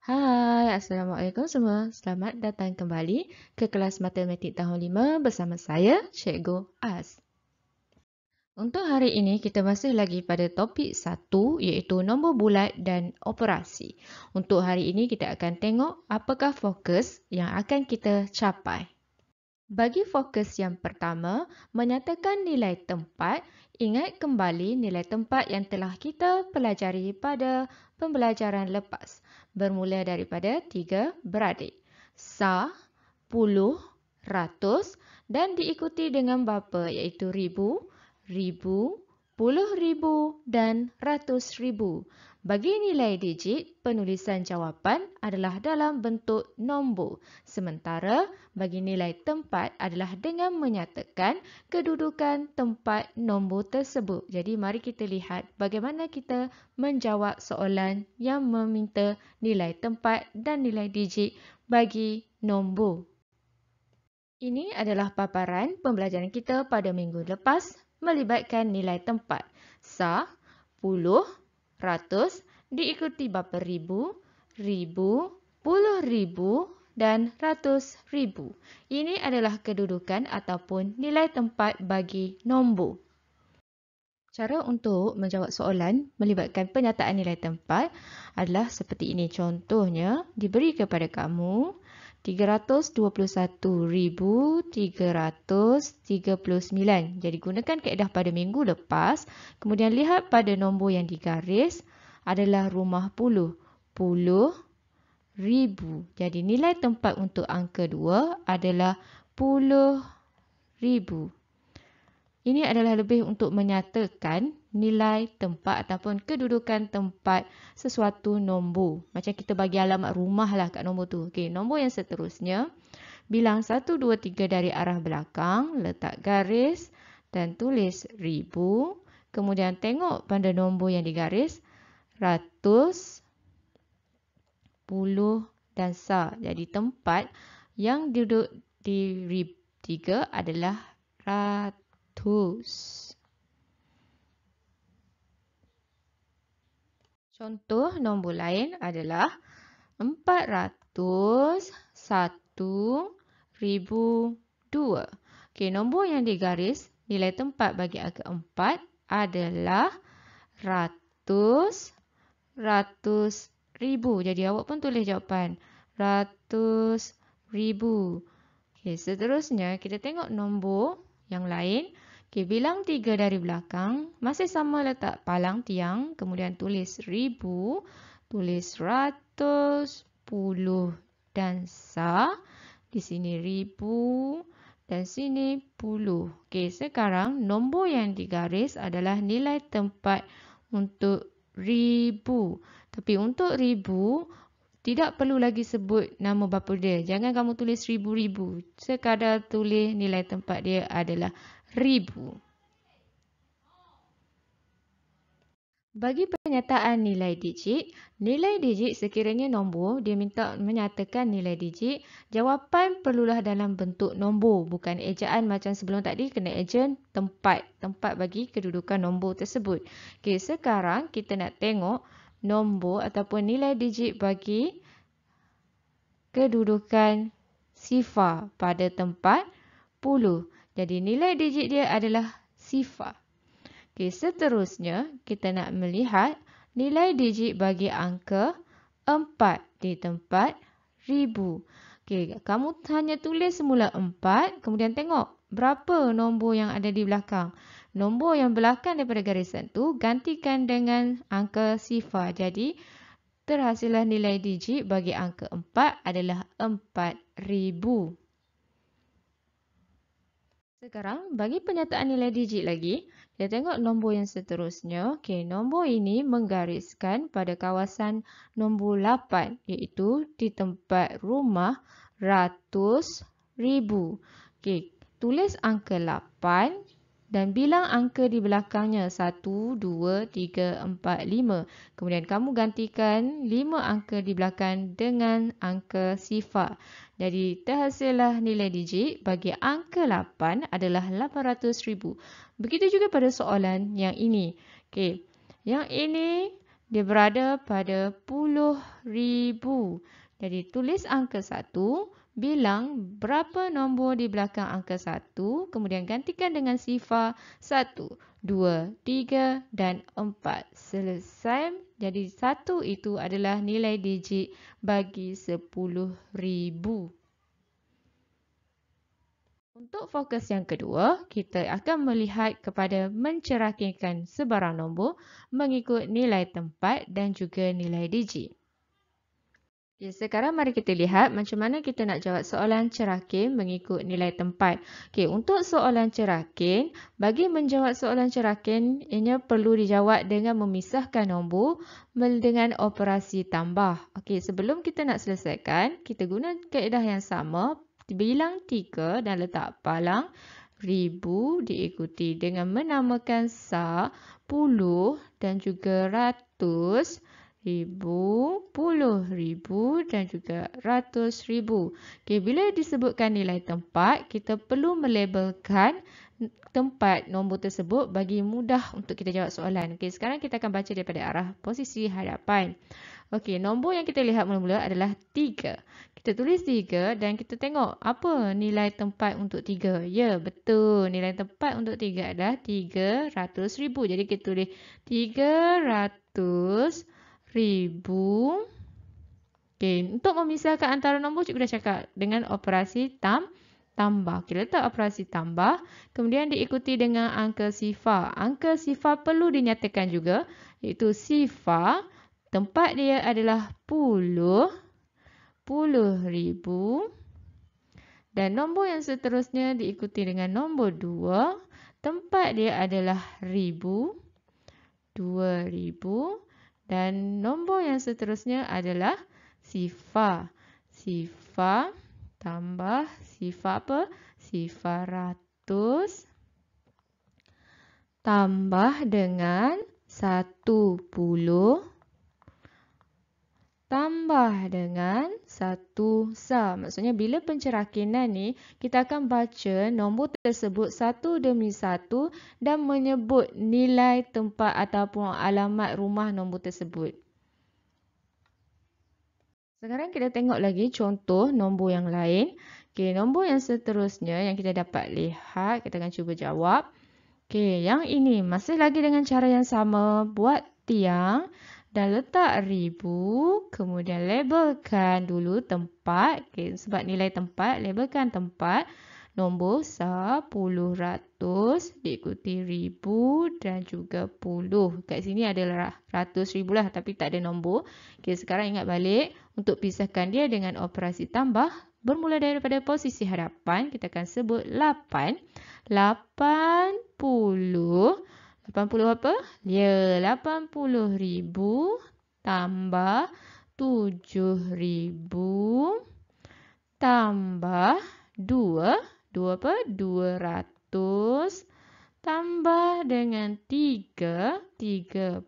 Hai, Assalamualaikum semua. Selamat datang kembali ke kelas Matematik tahun 5 bersama saya, Cikgu Az. Untuk hari ini, kita masih lagi pada topik 1 iaitu nombor bulat dan operasi. Untuk hari ini, kita akan tengok apakah fokus yang akan kita capai. Bagi fokus yang pertama, menyatakan nilai tempat, ingat kembali nilai tempat yang telah kita pelajari pada pembelajaran lepas. Bermula daripada 3 beradik. Sah, puluh, ratus dan diikuti dengan bapa iaitu ribu, ribu, puluh ribu dan ratus ribu. Bagi nilai digit, penulisan jawapan adalah dalam bentuk nombor. Sementara bagi nilai tempat adalah dengan menyatakan kedudukan tempat nombor tersebut. Jadi mari kita lihat bagaimana kita menjawab soalan yang meminta nilai tempat dan nilai digit bagi nombor. Ini adalah paparan pembelajaran kita pada minggu lepas melibatkan nilai tempat. Sah, puluh, ratus, diikuti bapa ribu, ribu, puluh ribu dan ratus ribu. Ini adalah kedudukan ataupun nilai tempat bagi nombor. Cara untuk menjawab soalan melibatkan penyataan nilai tempat adalah seperti ini. Contohnya, diberi kepada kamu 321,339. Jadi gunakan kaedah pada minggu lepas. Kemudian lihat pada nombor yang digaris adalah rumah puluh. Puluh ribu. Jadi nilai tempat untuk angka 2 adalah puluh ribu. Ini adalah lebih untuk menyatakan nilai tempat ataupun kedudukan tempat sesuatu nombor. Macam kita bagi alamat rumah lah kat nombor tu. Okey, nombor yang seterusnya, bilang 1, 2, 3 dari arah belakang, letak garis dan tulis ribu. Kemudian tengok pada nombor yang digaris, ratus, puluh dan sah. Jadi tempat yang duduk di rib 3 adalah ratus. Contoh nombor lain adalah 401,002. Okey, nombor yang digaris, nilai tempat bagi angka 4 adalah ratus, ratus ribu. Jadi awak pun tulis jawapan. Ratus ribu. Okey, seterusnya kita tengok nombor yang lain. Okey, bilang 3 dari belakang. Masih sama letak palang tiang. Kemudian tulis ribu. Tulis ratus, puluh dan sah. Di sini ribu dan sini puluh. Okey, sekarang nombor yang digaris adalah nilai tempat untuk ribu. Tapi untuk ribu, tidak perlu lagi sebut nama bapa dia. Jangan kamu tulis ribu-ribu. Sekadar tulis nilai tempat dia adalah ribu. Bagi penyataan nilai digit sekiranya nombor, dia minta menyatakan nilai digit, jawapan perlulah dalam bentuk nombor, bukan ejaan macam sebelum tadi, kena eja tempat. Tempat bagi kedudukan nombor tersebut. Okey, sekarang kita nak tengok nombor ataupun nilai digit bagi kedudukan sifar pada tempat puluh. Jadi nilai digit dia adalah sifar. Okey, seterusnya kita nak melihat nilai digit bagi angka 4 di tempat ribu. Okey, kamu hanya tulis semula 4, kemudian tengok berapa nombor yang ada di belakang. Nombor yang belakang daripada garisan tu gantikan dengan angka sifar. Jadi terhasillah nilai digit bagi angka 4 adalah 4000. Sekarang, bagi penyataan nilai digit lagi, kita tengok nombor yang seterusnya. Okey, nombor ini menggariskan pada kawasan nombor 8, iaitu di tempat rumah ratus ribu. Okey, tulis angka 8 dan bilang angka di belakangnya 1, 2, 3, 4, 5. Kemudian kamu gantikan 5 angka di belakang dengan angka sifar. Jadi terhasillah nilai digit bagi angka 8 adalah 800,000. Begitu juga pada soalan yang ini. Okey, yang ini dia berada pada puluh ribu. Jadi tulis angka 1, bilang berapa nombor di belakang angka 1, kemudian gantikan dengan sifar 1, 2, 3 dan 4. Selesai. Jadi 1 itu adalah nilai digit bagi 10,000. Untuk fokus yang kedua, kita akan melihat kepada mencerahkan sebarang nombor mengikut nilai tempat dan juga nilai digit. Okay, sekarang mari kita lihat macam mana kita nak jawab soalan cerahkin mengikut nilai tempat. Okay, untuk soalan cerahkin, bagi menjawab soalan cerahkin, ianya perlu dijawab dengan memisahkan nombor dengan operasi tambah. Okay, sebelum kita nak selesaikan, kita guna kaedah yang sama. Bilang 3 dan letak palang ribu diikuti dengan menamakan sa, puluh dan juga ratus, ribu, puluh ribu dan juga ratus ribu. Okay, bila disebutkan nilai tempat, kita perlu melabelkan tempat nombor tersebut bagi mudah untuk kita jawab soalan. Okay, sekarang kita akan baca daripada arah posisi hadapan. Okey, nombor yang kita lihat mula-mula adalah 3. Kita tulis 3 dan kita tengok apa nilai tempat untuk 3. Ya, betul. Nilai tempat untuk 3 adalah 300,000. Jadi kita tulis 300,000. Okey, untuk memisahkan antara nombor, cikgu dah cakap dengan operasi tambah. Kita letak operasi tambah, kemudian diikuti dengan angka sifar. Angka sifar perlu dinyatakan juga, iaitu sifar tempat dia adalah puluh ribu. Dan nombor yang seterusnya diikuti dengan nombor 2. Tempat dia adalah ribu, 2,000. Dan nombor yang seterusnya adalah sifar. Sifar tambah sifar apa? Sifar ratus tambah dengan 10 tambah dengan 1 sa. Maksudnya bila pencerakinan ni, kita akan baca nombor tersebut satu demi satu dan menyebut nilai tempat ataupun alamat rumah nombor tersebut. Sekarang kita tengok lagi contoh nombor yang lain. Okey, nombor yang seterusnya yang kita dapat lihat, kita akan cuba jawab. Okey, yang ini masih lagi dengan cara yang sama. Buat tiang dan letak ribu, kemudian labelkan dulu tempat. Okay, sebab nilai tempat, labelkan tempat. Nombor sa, puluh, ratus, diikuti ribu dan juga puluh. Kat sini adalah ratus ribu lah, tapi tak ada nombor. Okay, sekarang ingat balik, untuk pisahkan dia dengan operasi tambah, bermula daripada posisi hadapan, kita akan sebut 8. 80 apa? Ya, 80,000 tambah 7,000 tambah 2 apa? 200 tambah dengan 3, 30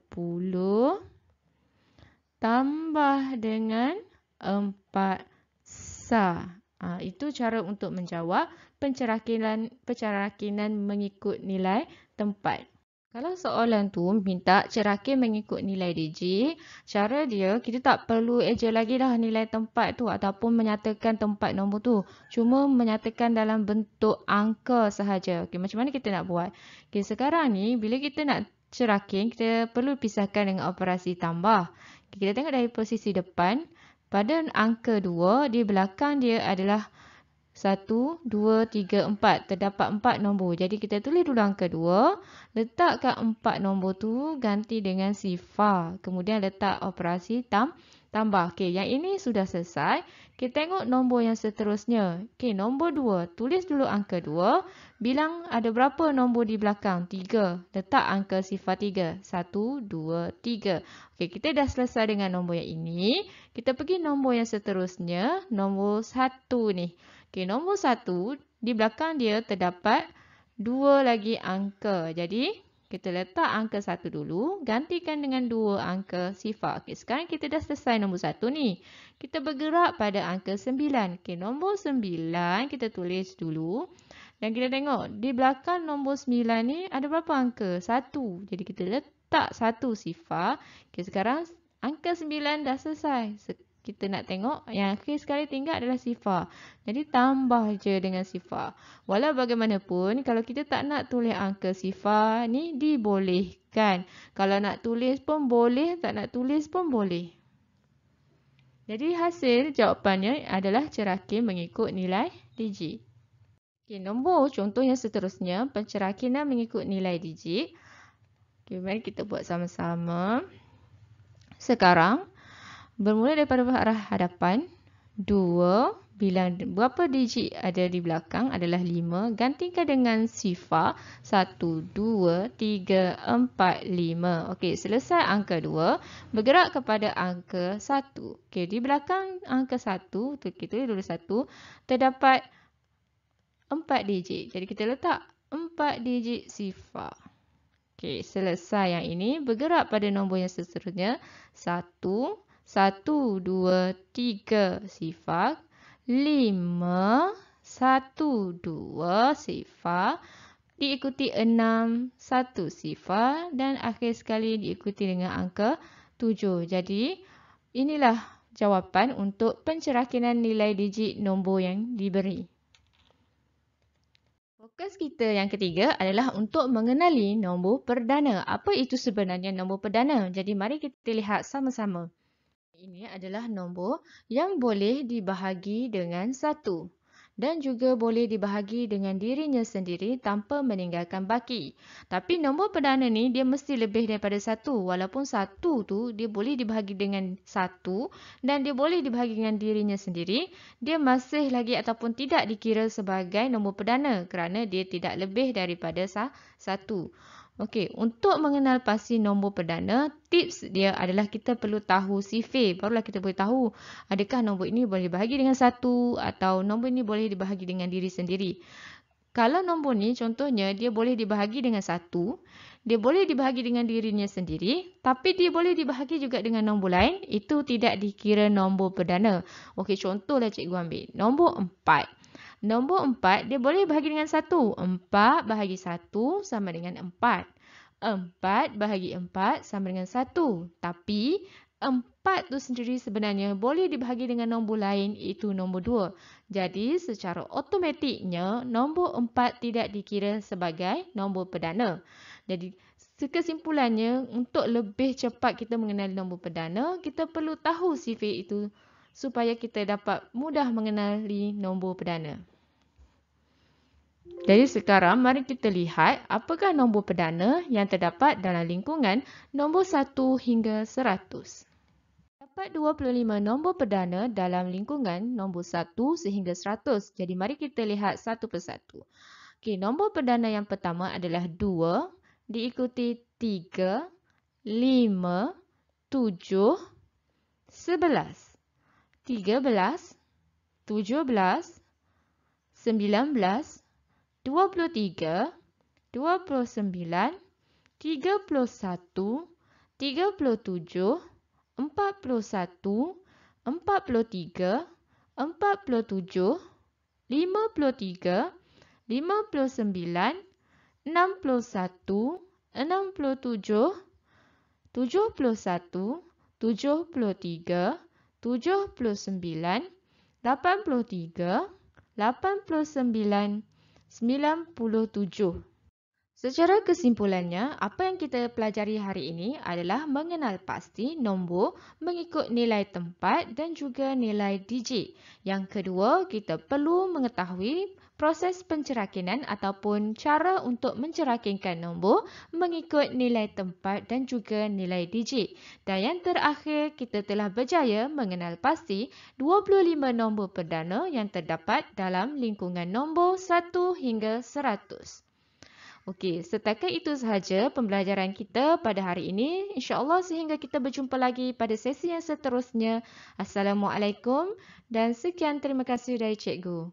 tambah dengan 4 sa. Itu cara untuk menjawab pencerakinan mengikut nilai tempat. Kalau soalan tu minta cerakin mengikut nilai digit, cara dia kita tak perlu eja lagi dah nilai tempat tu ataupun menyatakan tempat nombor tu. Cuma menyatakan dalam bentuk angka sahaja. Okay, macam mana kita nak buat? Okay, sekarang ni bila kita nak cerakin, kita perlu pisahkan dengan operasi tambah. Okay, kita tengok dari posisi depan. Pada angka 2, di belakang dia adalah 1, 2, 3, 4. Terdapat 4 nombor. Jadi kita tulis dulu angka 2. Letakkan 4 nombor tu ganti dengan sifar. Kemudian letak operasi tambah. Okey, yang ini sudah selesai. Kita tengok nombor yang seterusnya. Okey, nombor 2. Tulis dulu angka 2. Bilang ada berapa nombor di belakang? 3. Letak angka sifar 3. 1, 2, 3. Okey, kita dah selesai dengan nombor yang ini. Kita pergi nombor yang seterusnya. Nombor 1 ni. Okey, nombor 1, di belakang dia terdapat 2 lagi angka. Jadi, kita letak angka 1 dulu, gantikan dengan 2 angka sifar. Okey, sekarang kita dah selesai nombor 1 ni. Kita bergerak pada angka 9. Okey, nombor 9 kita tulis dulu. Dan kita tengok, di belakang nombor 9 ni ada berapa angka? 1. Jadi, kita letak 1 sifar. Okay, sekarang angka 9 dah selesai. Kita nak tengok yang akhir sekali tinggal adalah sifar. Jadi tambah je dengan sifar. Walau bagaimanapun, kalau kita tak nak tulis angka sifar ni dibolehkan. Kalau nak tulis pun boleh, tak nak tulis pun boleh. Jadi hasil jawapannya adalah cerakin mengikut nilai digit. Okay, nombor contoh yang seterusnya, pencerakinan mengikut nilai digit. Okay, mari kita buat sama-sama. Sekarang, bermula daripada arah hadapan, 2, bilang berapa digit ada di belakang adalah 5, gantikan dengan sifar 1, 2, 3, 4, 5. Okey, selesai angka 2, bergerak kepada angka 1. Okey, di belakang angka 1, kita dulu 1, terdapat 4 digit. Jadi kita letak 4 digit sifar. Okey, selesai yang ini, bergerak pada nombor yang seterusnya, 1, 1, 2, 3 sifar, 5, 1, 2 sifar, diikuti 6, 1 sifar dan akhir sekali diikuti dengan angka 7. Jadi, inilah jawapan untuk pencerakinan nilai digit nombor yang diberi. Fokus kita yang ketiga adalah untuk mengenali nombor perdana. Apa itu sebenarnya nombor perdana? Jadi, mari kita lihat sama-sama. Ini adalah nombor yang boleh dibahagi dengan 1 dan juga boleh dibahagi dengan dirinya sendiri tanpa meninggalkan baki. Tapi nombor perdana ni dia mesti lebih daripada 1 walaupun 1 tu dia boleh dibahagi dengan 1 dan dia boleh dibahagi dengan dirinya sendiri. Dia masih lagi ataupun tidak dikira sebagai nombor perdana kerana dia tidak lebih daripada 1. Okey, untuk mengenal pasti nombor perdana, tips dia adalah kita perlu tahu sifir. Barulah kita boleh tahu adakah nombor ini boleh dibahagi dengan 1 atau nombor ini boleh dibahagi dengan diri sendiri. Kalau nombor ni contohnya dia boleh dibahagi dengan 1, dia boleh dibahagi dengan dirinya sendiri, tapi dia boleh dibahagi juga dengan nombor lain, itu tidak dikira nombor perdana. Okey, contohlah cikgu ambil. Nombor 4. Nombor 4, dia boleh bahagi dengan 1. 4 bahagi 1 sama dengan 4. 4 bahagi 4 sama dengan 1. Tapi, 4 tu sendiri sebenarnya boleh dibahagi dengan nombor lain, iaitu nombor 2. Jadi, secara automatiknya, nombor 4 tidak dikira sebagai nombor perdana. Jadi, kesimpulannya, untuk lebih cepat kita mengenali nombor perdana, kita perlu tahu sifir itu supaya kita dapat mudah mengenali nombor perdana. Jadi sekarang mari kita lihat apakah nombor perdana yang terdapat dalam lingkungan nombor 1 hingga 100. Dapat 25 nombor perdana dalam lingkungan nombor 1 sehingga 100. Jadi mari kita lihat satu persatu. Okey, nombor perdana yang pertama adalah 2, diikuti 3, 5, 7, 11. 13, 17, 19, 23, 29, 31, 37, 41, 43, 47, 53, 59, 61, 67, 71, 73, 79, 83, 89, 97. Secara kesimpulannya, apa yang kita pelajari hari ini adalah mengenal pasti nombor mengikut nilai tempat dan juga nilai digit. Yang kedua, kita perlu mengetahui proses pencerakinan ataupun cara untuk mencerakinkan nombor mengikut nilai tempat dan juga nilai digit. Dan yang terakhir, kita telah berjaya mengenal pasti 25 nombor perdana yang terdapat dalam lingkungan nombor 1 hingga 100. Okey, setakat itu sahaja pembelajaran kita pada hari ini. InsyaAllah sehingga kita berjumpa lagi pada sesi yang seterusnya. Assalamualaikum dan sekian terima kasih dari cikgu.